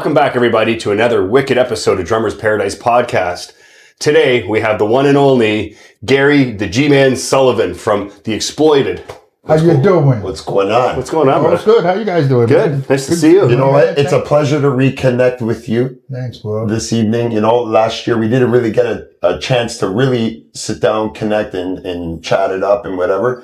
Welcome back, everybody, to another wicked episode of Drummer's Paradise podcast. Today, we have the one and only Garry, the G-Man Sullivan from The Exploited. How you doing? What's going on? What's going on, bro? It's good. How you guys doing? Good. Man? Nice to see you. You know what? It's a pleasure to reconnect with you. Thanks, bro. This evening. You know, last year we didn't really get a chance to really sit down, connect, and chat it up and whatever.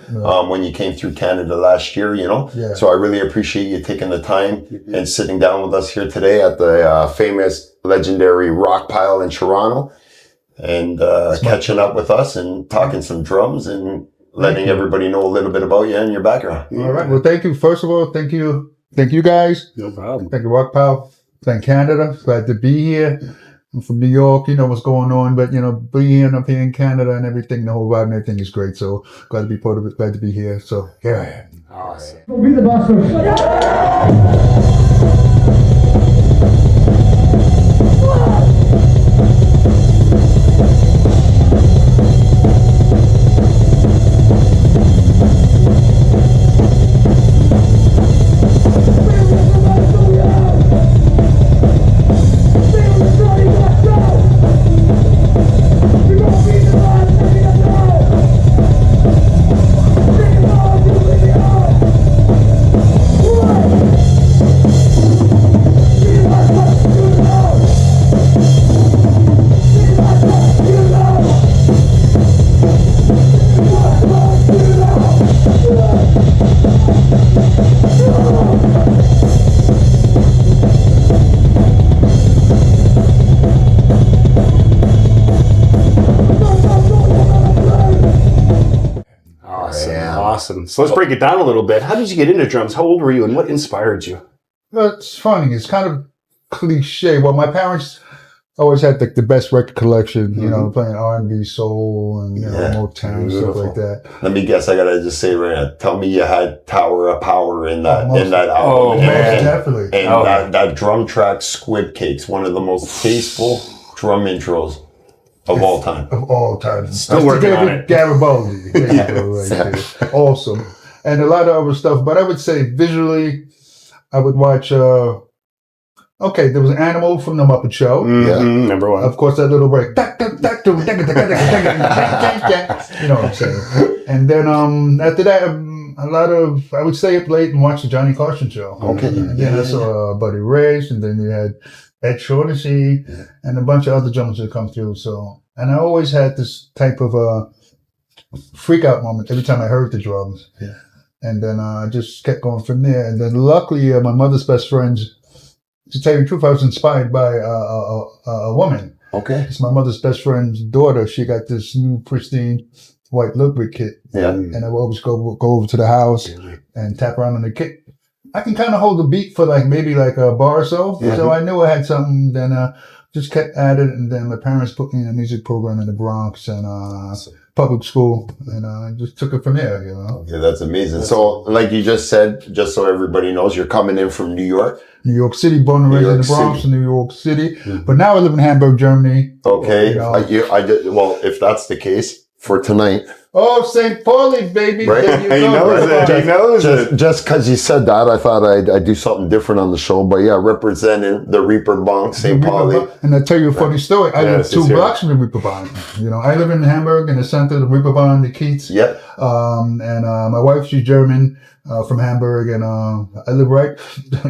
When you came through Canada last year, you know. Yeah. So I really appreciate you taking the time and sitting down with us here today at the famous, legendary Rock Pile in Toronto, and catching up with us and talking some drums and letting everybody know a little bit about you and your background. All right. Well, thank you. First of all, thank you guys. No problem. Thank you, Rock Pile. Thank Canada. Glad to be here. I'm from New York. You know what's going on, but you know, being up here in Canada and everything, the whole vibe and everything is great. So glad to be part of it. Glad to be here. So here I am. Awesome. Be the boss of Awesome. So let's break it down a little bit. How did you get into drums? How old were you and what inspired you? Well, it's funny. It's kind of cliche. Well, my parents always had the best record collection, you know, playing R&B, soul, and, you know, Motown, stuff like that. Let me guess. I gotta just say right now. Tell me you had Tower of Power in that album. Oh, man. Definitely. And that drum track, Squid Cakes, one of the most tasteful drum intros of all time. Of all time. Still working on it. Garibaldi. Awesome. And a lot of other stuff. But I would say visually, I would watch, there was an Animal from the Muppet Show. Mm-hmm. Number one. Of course, that little break. You know what I'm saying? And then after that, a lot of, I would stay up late and watch the Johnny Carson show. Okay. And then I saw Buddy Rich, and then you had Ed Shaughnessy, and a bunch of other drummers that come through. So, and I always had this type of freak out moment every time I heard the drums. Yeah. And then I just kept going from there. And then luckily, my mother's best friends, to tell you the truth, I was inspired by a woman. Okay. It's my mother's best friend's daughter. She got this new pristine white Ludwig kit. Yeah. And I would always go over to the house and tap around on the kit. I can kind of hold the beat for maybe a bar or so. Yeah. So I knew I had something. Then just kept at it. And then my parents put me in a music program in the Bronx and public school. And I just took it from there, you know. Yeah, that's amazing. So like you just said, just so everybody knows, you're coming in from New York. New York City, born and raised in the Bronx in New York City. Mm-hmm. But now I live in Hamburg, Germany. Okay. You know. Well, if that's the case, for tonight. Oh, St. Pauli, baby. Right. There you He knows go. it. He knows it. Just because you said that, I thought I'd do something different on the show. But yeah, representing the Reeperbahn, St. Pauli. And I'll tell you a funny story. I live 2 blocks from the Reeperbahn. You know, I live in Hamburg in the center of the Reeperbahn, the Kiez. Yep. And my wife, she's German, from Hamburg, and I live right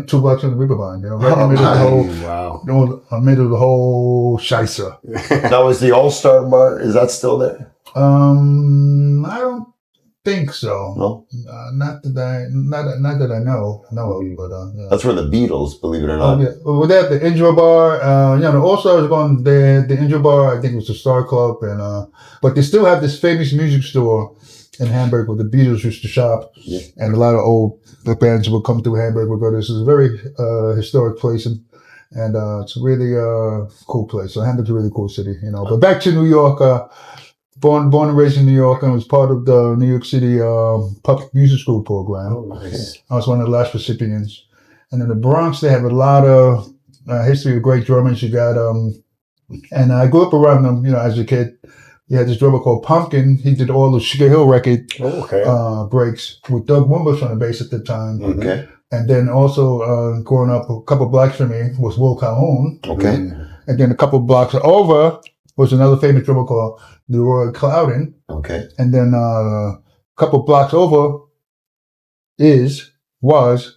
2 blocks from the Reeperbahn. You know, right in the middle of the whole, wow. You know, middle of the whole Scheisse. That was the All-Star Bar. Is that still there? I don't think so. No. Not that I know of, but yeah. That's where the Beatles, believe it or not. Oh, yeah. Well, they have the Intro Bar. You know, the All-Stars going there. The Intro Bar, I think it was the Star Club, and but they still have this famous music store in Hamburg where the Beatles used to shop, and a lot of old bands would come through Hamburg. Would go. This is a very historic place, and it's a really cool place. So Hamburg's a really cool city, you know. But back to New York. Born and raised in New York, and was part of the New York City public music school program. Oh, nice. I was one of the last recipients. And in the Bronx, they have a lot of history of great drummers. You got, and I grew up around them, you know, as a kid. You had this drummer called Pumpkin. He did all the Sugar Hill record breaks with Doug Wimbush on the bass at the time. Okay. And then also growing up, a couple blocks from me was Will Calhoun. Okay. And then a couple blocks over was another famous drummer called Leroy Clouden. Okay. And then a couple blocks over was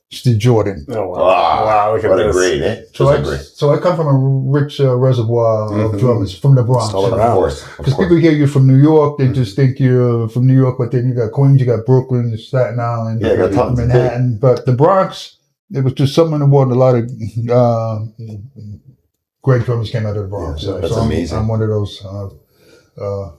Steve Jordan. Oh, wow. Wow. Look at What this. a great, eh? So I come from a rich reservoir of drummers from the Bronx. All Of around. course. Because people hear you from New York, they just think you're from New York, but then you got Queens, you got Brooklyn, Staten Island, Yeah, you got tons of Manhattan. But the Bronx, it was just something in the water. A lot of great drummers came out of the Bronx. Yeah, that's so amazing. I'm one of those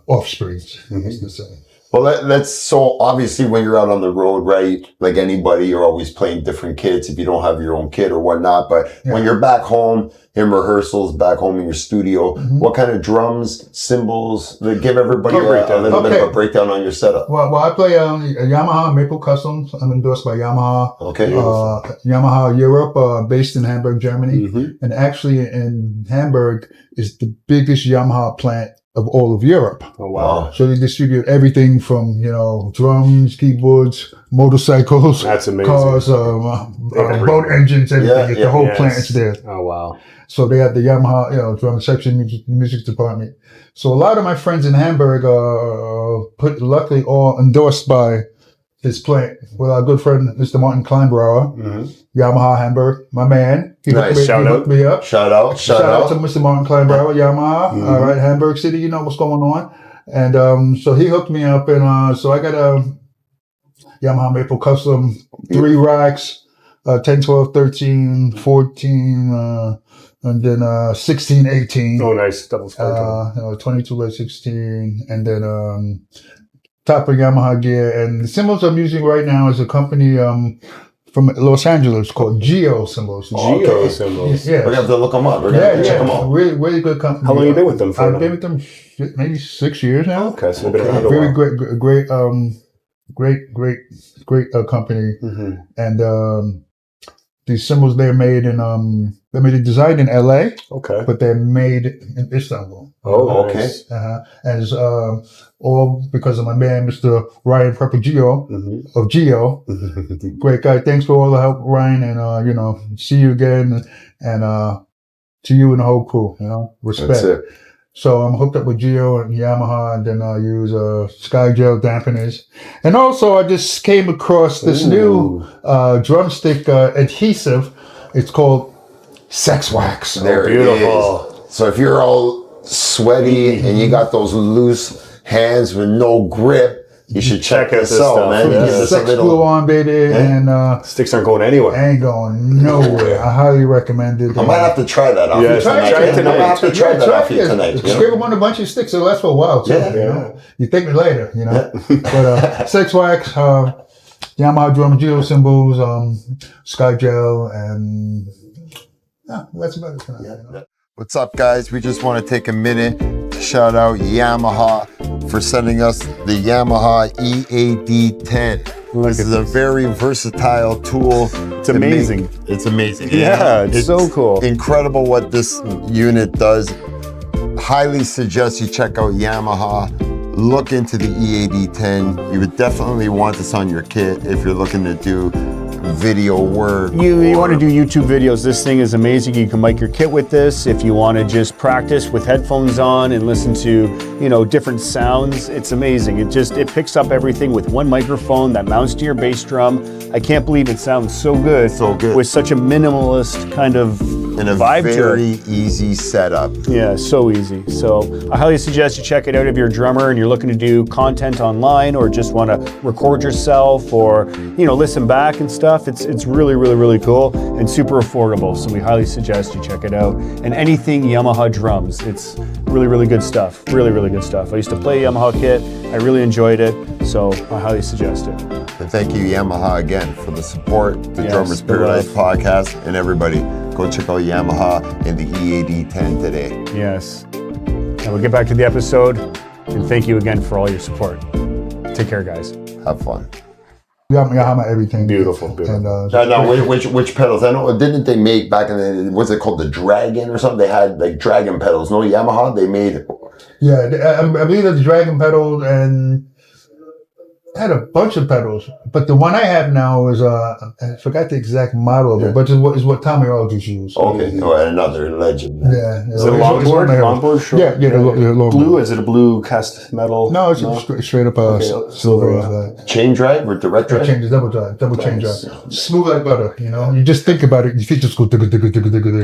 offsprings, to say. Well, that's so obviously when you're out on the road, right? Like anybody, you're always playing different kits if you don't have your own kit or whatnot. But when you're back home in rerehearsals, back home in your studio, what kind of drums, cymbals, give everybody a little bit of a breakdown on your setup. Well, I play a Yamaha Maple Customs. I'm endorsed by Yamaha. Okay. Yamaha Europe, based in Hamburg, Germany. And actually in Hamburg is the biggest Yamaha plant of all of Europe. Oh, wow. So they distribute everything from, drums, keyboards, motorcycles, That's amazing. cars, boat engines, everything. The whole plant is there. Oh, wow. So they have the Yamaha, drum section, music department. So a lot of my friends in Hamburg are luckily all endorsed by this plant. Well, our good friend, Mr. Martin Kleinbrauer, Yamaha Hamburg, my man. He hooked me up. Shout out to Mr. Martin Kleinbrauer, Yamaha. All right, Hamburg City, you know what's going on. And so he hooked me up, and so I got a Yamaha Maple Custom, 3 racks, 10, 12, 13, 14, and then 16, 18. Oh, nice. Double score. 22 by 16, and then top of Yamaha gear. And the cymbals I'm using right now is a company from Los Angeles called Geo Cymbals. Geo Cymbals. Yeah. We're going to have to look them up. We're going to check them out. Really, really good company. How long have you been with them for? I've been with them maybe 6 years now. Okay, so they've been around a Very while. great company. And these cymbals they're made in they're designed in LA. Okay. But they're made in Istanbul. Oh, okay. Nice. And it's all because of my man, Mr. Ryan Prepagio of Geo. Great guy. Thanks for all the help, Ryan. And, see you again. And to you and the whole crew, respect. That's it. So I'm hooked up with Geo and Yamaha, and then I use Sky Gel dampeners. And also I just came across this new drumstick adhesive. It's called Sex Wax. There beautiful. it is. So if you're all sweaty and you got those loose hands with no grip, you should check out this this out, stuff. man. Yeah. You give us a Sex little- glue on, baby, and Sticks aren't going anywhere. ain't going nowhere. I highly recommend it. I might have to try that off Yeah, you try tonight. it tonight. I might have to try that off you tonight. Scrape them on a bunch of sticks. It'll last for a while, too. Yeah. You thank me later, But Sex Wax, Yamaha drum Geo cymbals, Sky Gel, and that's about it for now. What's up, guys? We just want to take a minute to shout out Yamaha for sending us the Yamaha EAD10. This is a very versatile tool. It's amazing. It's amazing. Yeah, it's so cool. Incredible what this unit does. Highly suggest you check out Yamaha. Look into the EAD10. You would definitely want this on your kit if you're looking to do video work. You want to do YouTube videos, this thing is amazing. You can mic your kit with this. If you want to just practice with headphones on and listen to, different sounds, it's amazing. It picks up everything with one microphone that mounts to your bass drum. I can't believe it sounds so good. So good. With such a minimalist kind of in a vibe very to it. easy setup. Yeah, so easy. So I highly suggest you check it out if you're a drummer and you're looking to do content online or just want to record yourself or, listen back and stuff. It's really, really, really cool and super affordable. So we highly suggest you check it out. And anything Yamaha drums, it's really, really good stuff. Really, really good stuff. I used to play Yamaha kit. I really enjoyed it. So I highly suggest it. And thank you, Yamaha, again, for the support, the Yes, Drummers the Paradise love. podcast, and everybody, go check out Yamaha and the EAD10 today. Yes. And we'll get back to the episode. And thank you again for all your support. Take care, guys. Have fun. Yamaha everything. Beautiful. And, Now, which pedals? I know, didn't they make back in the, what's it called, the Dragon or something? They had like Dragon pedals. No, Yamaha, they made. Yeah, I believe that the Dragon pedal and had a bunch of pedals, but the one I have now is I forgot the exact model of it, but it's what Tommy Aldridge used. Okay, another legend. Yeah, Is it a longboard? Longboard, short? Yeah, the longboard. Blue? Is it a blue cast metal? No, it's straight up silver. Chain drive or direct drive? Change, double chain drive. Smooth like butter, you know? You just think about it, your feet just go digga.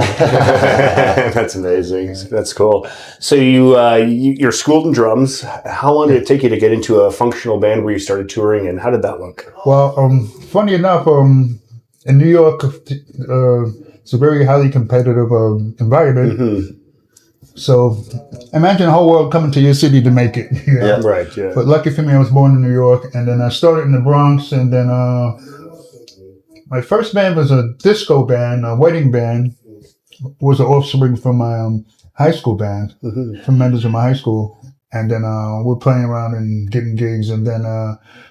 That's amazing. That's cool. So you're schooled in drums. How long did it take you to get into a functional band where you started touring, and how did that look? Well, funny enough, in New York, it's a very highly competitive environment. Mm-hmm. So imagine the whole world coming to your city to make it. You know? Yeah. Right, yeah. But lucky for me, I was born in New York, and then I started in the Bronx, and then my first band was a disco band, a wedding band. It was an offspring from my high school band, from members of my high school. And then we're playing around and getting gigs, and then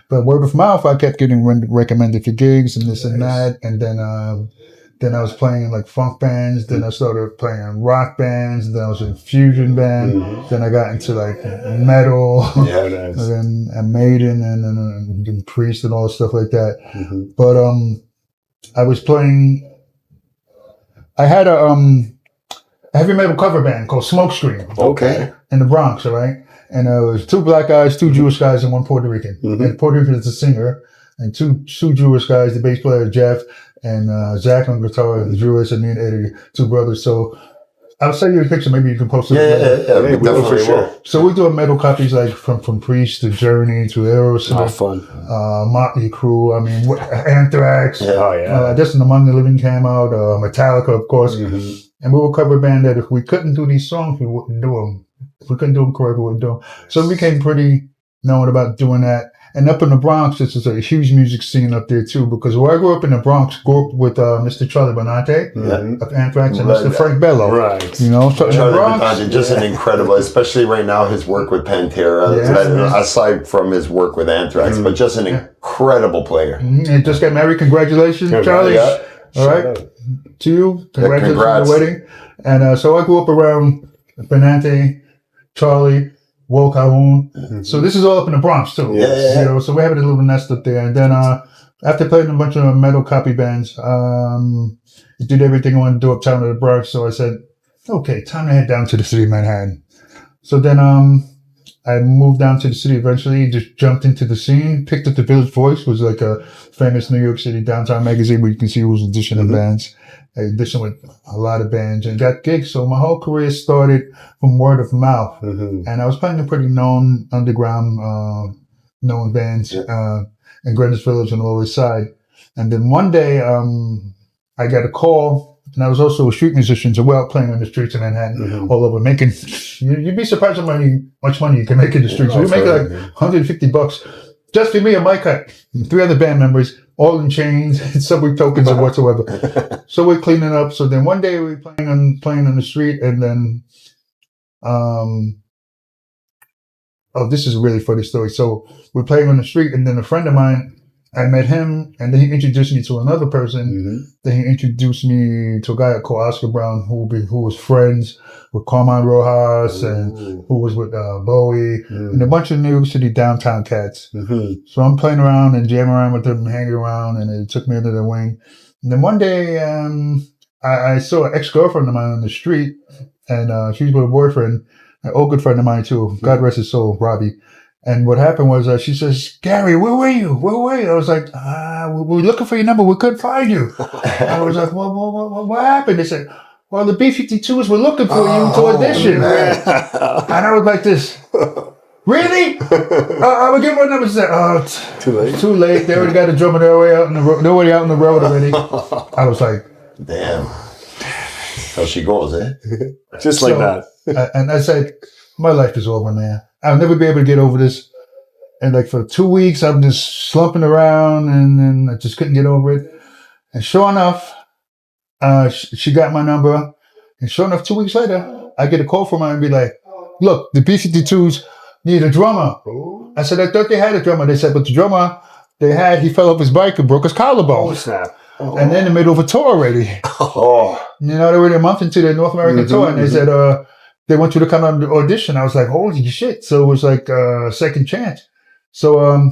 but word of mouth, I kept getting recommended for gigs and this and that, and then I was playing in like funk bands. Then I started playing rock bands. Then I was in a fusion band. Then I got into like metal, Yeah, and then a Maiden, and then Priest and all stuff like that. But I was playing. I had a heavy metal cover band called Smokescreen. Okay. In the Bronx, all right? And it was 2 black guys, 2 Jewish guys, and 1 Puerto Rican. And Puerto Rican is the singer, and two Jewish guys, the bass player Jeff, and Zach on guitar, the Jewish, and me and Eddie, 2 brothers. So I'll send you a picture. Maybe you can post it. Yeah, we definitely for sure. will. So we're doing metal copies like from Priest to Journey to Aerosmith. Oh, fun. Motley Crue. I mean, Anthrax. Oh, yeah. Just Among the Living came out. Metallica, of course. And we were a cover band that if we couldn't do these songs, we wouldn't do them. If we couldn't do them correctly, we wouldn't do them. So we became pretty known about doing that. And up in the Bronx, this is a huge music scene up there too, because where I grew up in the Bronx, grew up with Mr. Charlie Benante of Anthrax and Mr. Frank Bello. Right. You know, so in the Charlie Bronx, Benante, just an incredible, especially right now, his work with Pantera, aside from his work with Anthrax, but just an incredible player. And just got married. Congratulations, Charlie. Yeah. All right. To you. Congratulations congrats. on the wedding. And so I grew up around Benante, Charlie, Will Calhoun. So this is all up in the Bronx too. Yeah. You know, so we're having a little nest up there. And then after playing a bunch of metal copy bands, it did everything I wanted to do uptown to the Bronx. So I said, okay, time to head down to the city of Manhattan. So then I moved down to the city eventually, just jumped into the scene, picked up the Village Voice, was like a famous New York City downtown magazine where you can see who's auditioning bands. I auditioned with a lot of bands and got gigs. So my whole career started from word of mouth. And I was playing in pretty known underground, known bands in Greenwich Village on the Lower East Side. And then one day I got a call, and I was also a street musician, so we're out playing on the streets of Manhattan all over, making, you'd be surprised how much money you can make in the streets. We make like $150 just for me and my cut, 3 other band members, all in chains, subway tokens or whatsoever. So we're cleaning up. So then one day we were playing on the street, and then, this is a really funny story. So we're playing on the street, and then a friend of mine, I met him, and then he introduced me to another person. Then he introduced me to a guy called Oscar Brown, who was friends with Carmine Rojas, and who was with Bowie, and a bunch of New York City downtown cats. So I'm playing around and jamming around with them, hanging around, and it took me under the wing. And then one day, I saw an ex-girlfriend of mine on the street, and she was with a boyfriend, an old good friend of mine too. God rest his soul, Robbie. And what happened was, she says, "Garry, where were you? Where were you?" I was like, "We were looking for your number. We couldn't find you." I was like, what happened? They said, "Well, the B-52s were looking for you to audition." And I was like this, "Really?" I would give my number. She said, "Oh, too late. They already got a drummer. They're already out on the road. Nobody out on the road already." I was like, "Damn." How she goes, eh? Just like that. And I said, "My life is over, man. I'll never be able to get over this." And like for 2 weeks, I'm just slumping around, and then I just couldn't get over it. And sure enough, she got my number. And sure enough, 2 weeks later, I get a call from her and be like, "Look, the B-52s need a drummer." I said, "I thought they had a drummer." They said, "But the drummer they had, he fell off his bike and broke his collarbone." Oh, snap. And they're in the middle of a tour already. You know, they were a month into their North American tour, and they said, they want you to come on the audition. I was like, holy shit. So it was like a second chance. So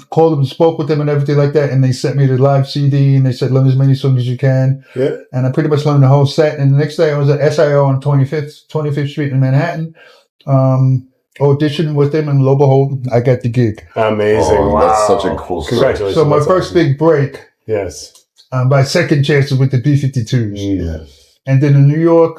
called them and spoke with them and everything like that. And they sent me the live CD and they said, learn as many songs as you can. Yeah. And I pretty much learned the whole set. And the next day I was at SIO on 25th Street in Manhattan. Auditioning with them, and lo and behold, I got the gig. Amazing. Oh, Wow. that's such a cool story. Congratulations. So my That's first awesome. big break, Yes. by second chances with the B-52s. Yeah. And then in New York,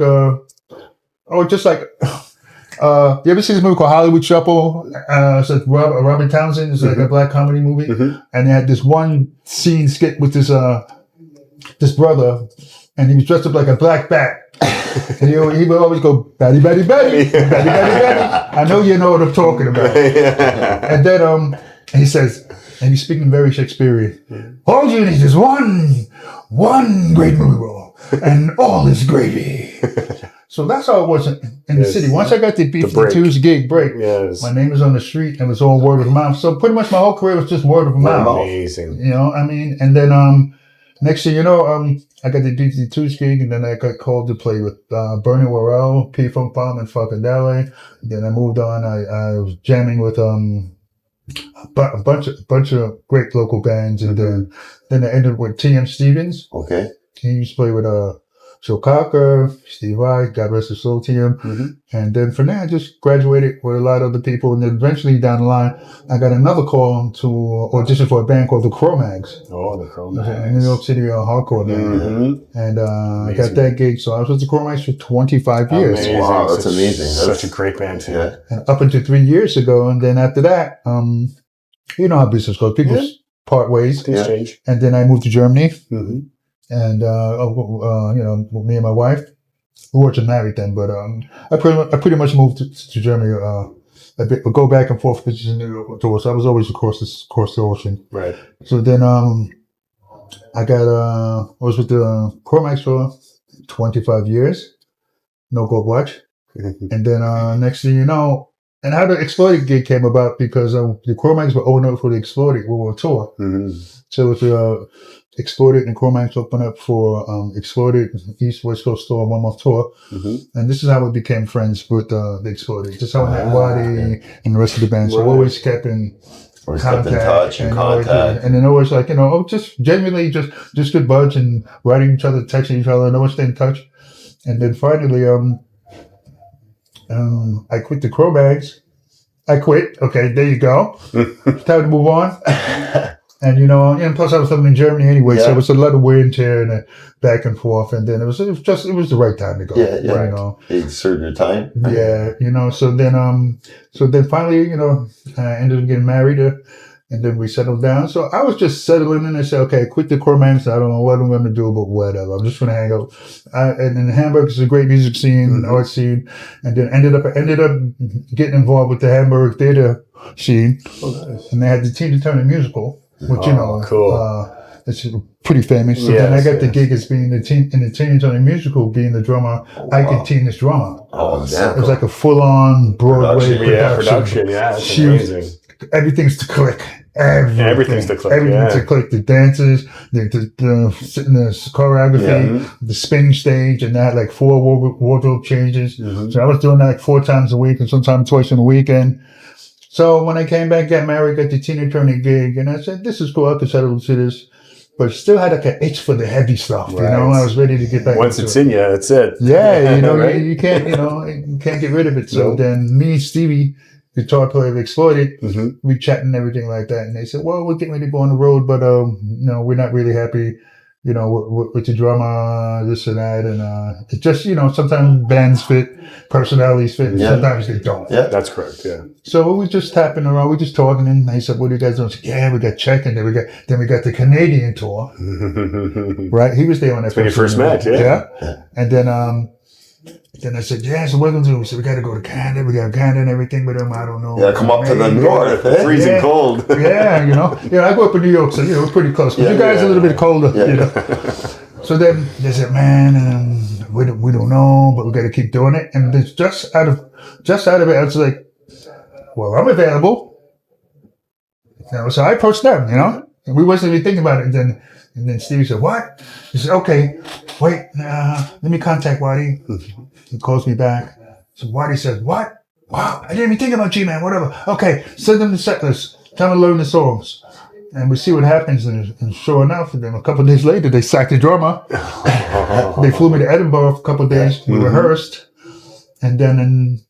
just like, you ever see this movie called Hollywood Shuffle? It's like Robert Townsend. It's like a black comedy movie. And they had this one scene skit with this brother, and he was dressed up like a black bat. And he would always go, Batty, Batty, Batty, Batty, Batty, Batty. I know you know what I'm talking about. And then he says, and he's speaking very Shakespearean, all you need is one great movie role, and all is gravy. So that's how it was in the city. Once I got the B-52's gig break, my name was on the street, and it was all word of mouth. So pretty much my whole career was just word of mouth. Amazing. You know, I mean, and then next thing you know, I got the B-52's gig, and then I got called to play with Bernie Worrell, P-Funk Bomb, and Funkadelic. Then I moved on. I was jamming with a bunch of great local bands, and then I ended with T.M. Stevens. Okay. He used to play with Joe Cocker, Steve Vai, God rest his soul, T.M. And then from there, I just graduated with a lot of other people. And then eventually down the line, I got another call to audition for a band called the Cro-Mags. Oh, the Cro-Mags. In New York City, hardcore band. And I got that gig. So I was with the Cro-Mags for 25 years. Amazing. Wow, that's amazing. Such a great band, too. Yeah. And up until 3 years ago. And then after that, you know how business goes. People part ways. Things change. And then I moved to Germany. And, you know, me and my wife, we weren't married then, but I pretty much moved to Germany a bit, but go back and forth between New York and tour. So I was always across the ocean. Right. So then I was with the Cro-Mags for 25 years, no gold watch. And then next thing you know, and how the Exploited gig came about because the Cro-Mags were opening up for the Exploited World Tour. So it was Exploited and Cro-Mags opened up for Exploited East West Coast tour, 1 month tour. And this is how we became friends with the Exploited. Just how I met Waddy and the rest of the band. So we always kept in touch and contact. And then always like, you know, just genuinely just good buds and writing each other, texting each other, and always stay in touch. And then finally, I quit the Cro-Mags. I quit. Okay, there you go. It's time to move on. And, you know, and plus I was living in Germany anyway, so it was a lot of wear and tear and back and forth. And then it was the right time to go. You know. You served your time. Yeah, you know, so then finally, you know, I ended up getting married and then we settled down. So I was just settling in and said, okay, quit the Cro-Mags. I don't know what I'm going to do, but whatever. I'm just going to hang out. And in Hamburg is a great music scene, art scene. And then ended up getting involved with the Hamburg theater scene. And they had the Tina Turner musical. Which, you know, it's pretty famous. So then I got the gig as being in the Tina Turner musical, being the drummer, Ike and Tina's drummer. Oh, So it was like a full-on Broadway production. Yeah, it's amazing. Everything's to click. Everything's to click. Everything's to click. The dances, the choreography, the spinning stage, and that like 4 wardrobe changes. So I was doing that like 4 times a week and sometimes twice in a weekend. So when I came back, got married, got the Tina Turner gig, and I said, this is cool, I could settle to this. But still had like an itch for the heavy stuff, you know? I was ready to get back Once it's in you, that's it. Yeah, you know, you can't, you know, you can't get rid of it. So then me and Stevie, guitar player of Exploited, we chatting and everything like that. And they said, well, we're getting ready to go on the road, but, you know, we're not really happy, you know, with the drummer, this and that. And it just, you know, sometimes bands fit, personalities fit, and sometimes they don't. Yeah, that's correct. Yeah. So we just tapping around, we just talking, and I said, "What do you guys doing?" I said, "Yeah, we got Czech, and then we got the Canadian tour." Right? He was there on that. When you first met, yeah. And then I said, "Yeah, so what are we gonna do?" We said, "We got to go to Canada. We got Canada and everything, but I don't know." Yeah, come up to the north, freezing cold. Yeah, you know. Yeah, I grew up in New York, so you know, it's pretty close. But you guys are a little bit colder, you know. So then they said, "Man, we don't know, but we got to keep doing it." And it's just out of it, I was like, "Well, I'm available." You know, so I approached them, you know, and we wasn't even thinking about it. And then Stevie said, "What?" He said, "Okay, wait, let me contact Waddy." He calls me back. So Waddy says, "What? Wow, I didn't even think about G-Man, whatever. Okay, send them the set list." trying to learn the songs. And we see what happens. And sure enough, and then a couple of days later, they sacked the drummer. They flew me to Edinburgh for a couple of days. We rehearsed. And then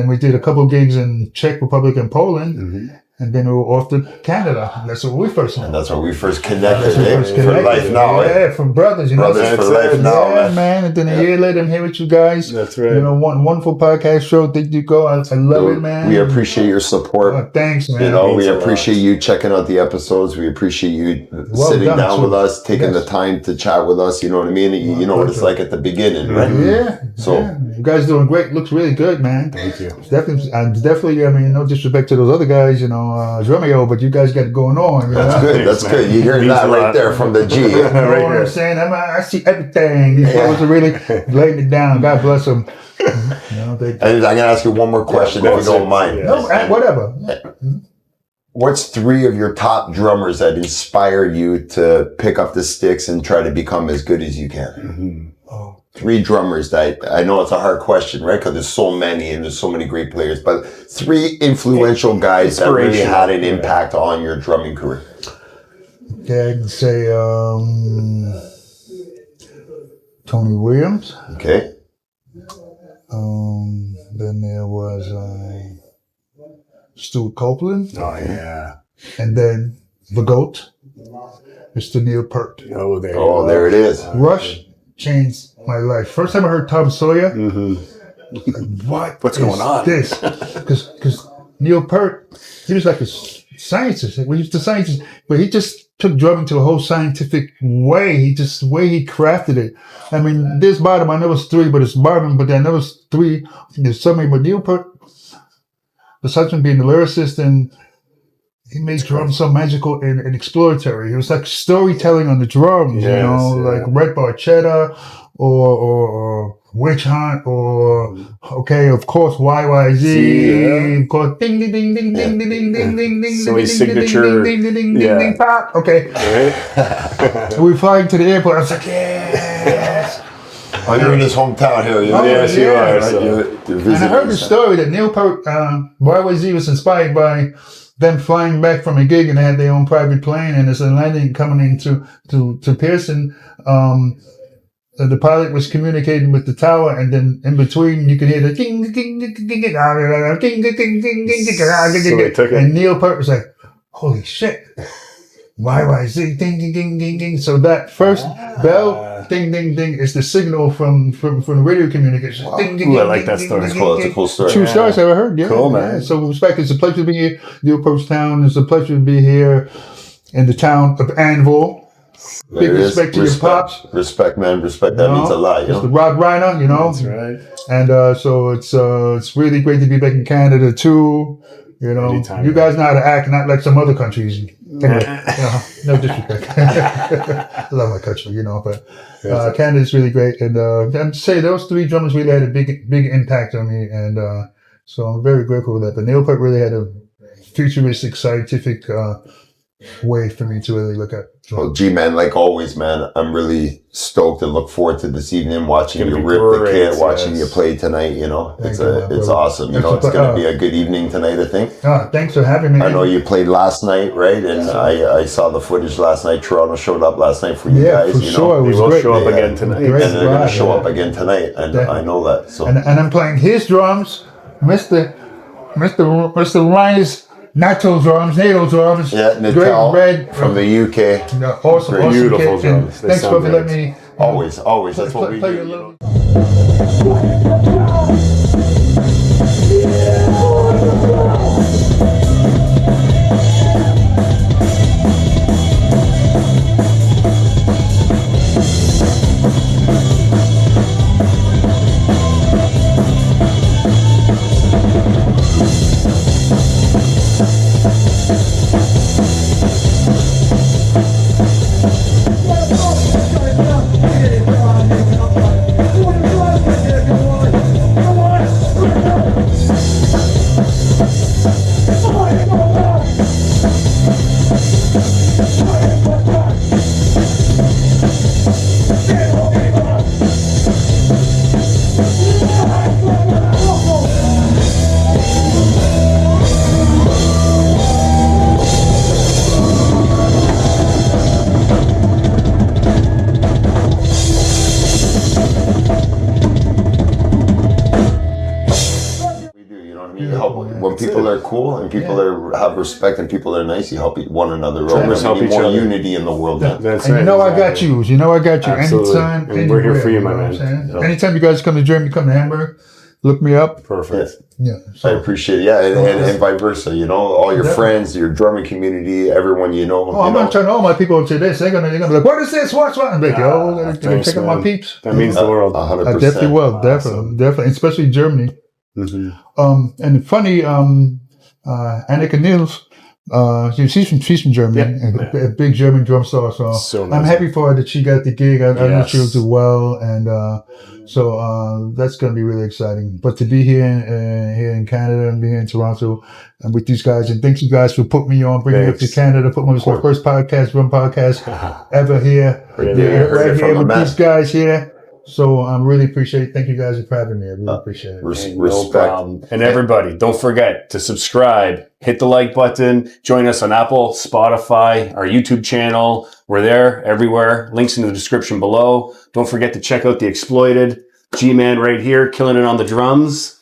we did a couple of gigs in Czech Republic and Poland. And then we were off to Canada. And that's where we first met. And that's where we first connected, for life now. Yeah, from brothers, you know. Brothers for life now, yeah, man. And then a year later, I'm here with you guys. That's right. You know, wonderful podcast show. Thank you, go. I love it, man. We appreciate your support. Oh, thanks, man. You know, we appreciate you checking out the episodes. We appreciate you sitting down with us, taking the time to chat with us. You know what I mean? You know what it's like at the beginning, right? Yeah. So you guys doing great. Looks really good, man. Thank you. Definitely. I mean, no disrespect to those other guys, you know, Drumeo, but you guys got it going on. You know? that's good. That's good. You hear that right there from the G. You know what I'm saying? I see everything. These fellas are really laying it down. God bless them. You know, And I'm going to ask you one more question, if you don't mind. No, whatever. What's 3 of your top drummers that inspired you to pick up the sticks and try to become as good as you can? 3 drummers that I know it's a hard question, right? Because there's so many and there's so many great players, but 3 influential guys that really had an impact on your drumming career. Okay, I can say Tony Williams. Okay. Then there was Stuart Copeland. Oh, yeah. And then the GOAT, Mr. Neil Peart. Oh, there. Oh, there it is. Rush changed my life. First time I heard Tom Sawyer, what's going on? This, because Neil Peart, he was like a scientist. Like, he was the scientist, but he just took drumming to a whole scientific way. The way he crafted it. I mean, this bottom, I know it's 3, but it's bottom, but then there was 3. There's so many, but Neil Peart, besides from being the lyricist, and he made drums so magical and exploratory. It was like storytelling on the drums, you know, like Red Barchetta or Witch Hunt or, okay, of course, YYZ, of course, ding, ding, ding, ding, ding, ding, ding, ding, ding, ding, So his ding, ding, signature, ding, ding, ding, ding, ding, pop. Okay. We were flying to the airport. I was like, yes. Oh, you're in his hometown here. Yes, you are. Right? So. You're And I heard the story that Neil Peart, YYZ was inspired by them flying back from a gig, and they had their own private plane, and as a landing coming into to Pearson, the pilot was communicating with the tower, and then in between you could hear the ding ding ding ding ding ding ding ding ding, and Neil Peart was like, "Holy shit! YYZ ding ding ding ding ding." So that first bell ding ding ding is the signal from the radio communication. Ding, ding, I like that story. It's cool. It's a cool story. True stories I ever heard. Yeah, Cool, man. Yeah. So respect. It's a pleasure to be here, Neil Peart's town. It's a pleasure to be here in the town of Anvil. Big respect to your pops. Respect, man. Respect. That means a lot. You It's the know. Rod Reiner, you know. That's right. And so it's really great to be back in Canada too. You know, Anytime. you guys know how to act, not like some other countries. Anyway, no disrespect. I love my country, you know, but Canada's really great. And I'd say those 3 drummers really had a big impact on me, and so I'm very grateful for that. But Neil Peart really had a futuristic, scientific way for me to really look at. Well, G man, like always, man, I'm really stoked and look forward to this evening watching you gonna be rip the great, kit, watching yes. you play tonight. You know, Thank it's you, man, it's brother. awesome. You know, it's gonna be a good evening tonight, I think. Thanks for having me. I know you played last night, right? And I saw the footage last night. Toronto showed up last night for you guys. for you sure. know, It was They will great. show up Yeah. again tonight. Great. and they're gonna Right, show yeah. up again tonight. And I know that. So And I'm playing his drums, Mr. Ryan's NATO drums, yeah, Great Natal red from the UK. awesome, Great. awesome Beautiful kid. And drums. They thanks sound for great. letting me Always. That's what we play do. a You little. know? Let's go. You help when people are cool and people have respect and people are nice. You help one another. Drummers help each more other. unity in the world. Yeah. That's and right. you know I got you. You know I got you. Absolutely. Anytime, And we're here for you, my know what man. I'm saying? Anytime you guys come to Germany, come to Hamburg, look me up. Perfect. Yeah. I So, appreciate it. Yeah, and vice versa. You know, all your friends, your drumming community, everyone you know. I'm gonna turn all my people to this. They're gonna be like, what is this? What's what? I'm like, yo, Thanks, check out my man. peeps. That means the world. 100%. I definitely will. Awesome. Definitely, especially Germany. Mm-hmm. And funny, Annika Niels, she's from Germany, a big German drum star. So I'm happy for her that she got the gig. I know she'll do well, and so that's going to be really exciting. But to be here in Canada and be here in Toronto and with these guys, and thank you guys for putting me on, bringing me up to Canada, putting me on my first drum podcast ever here, right here with these guys here. So I really appreciate it. Thank you guys for having me. I really appreciate it. Respect. And everybody, don't forget to subscribe, hit the like button, join us on Apple, Spotify, our YouTube channel. We're there everywhere. Links in the description below. Don't forget to check out The Exploited. G-Man right here, killing it on the drums.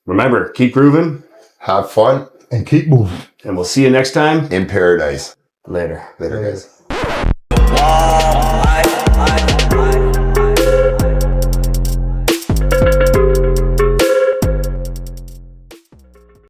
Remember, keep grooving. Have fun. And keep moving. And we'll see you next time. In paradise. Later. Later, guys.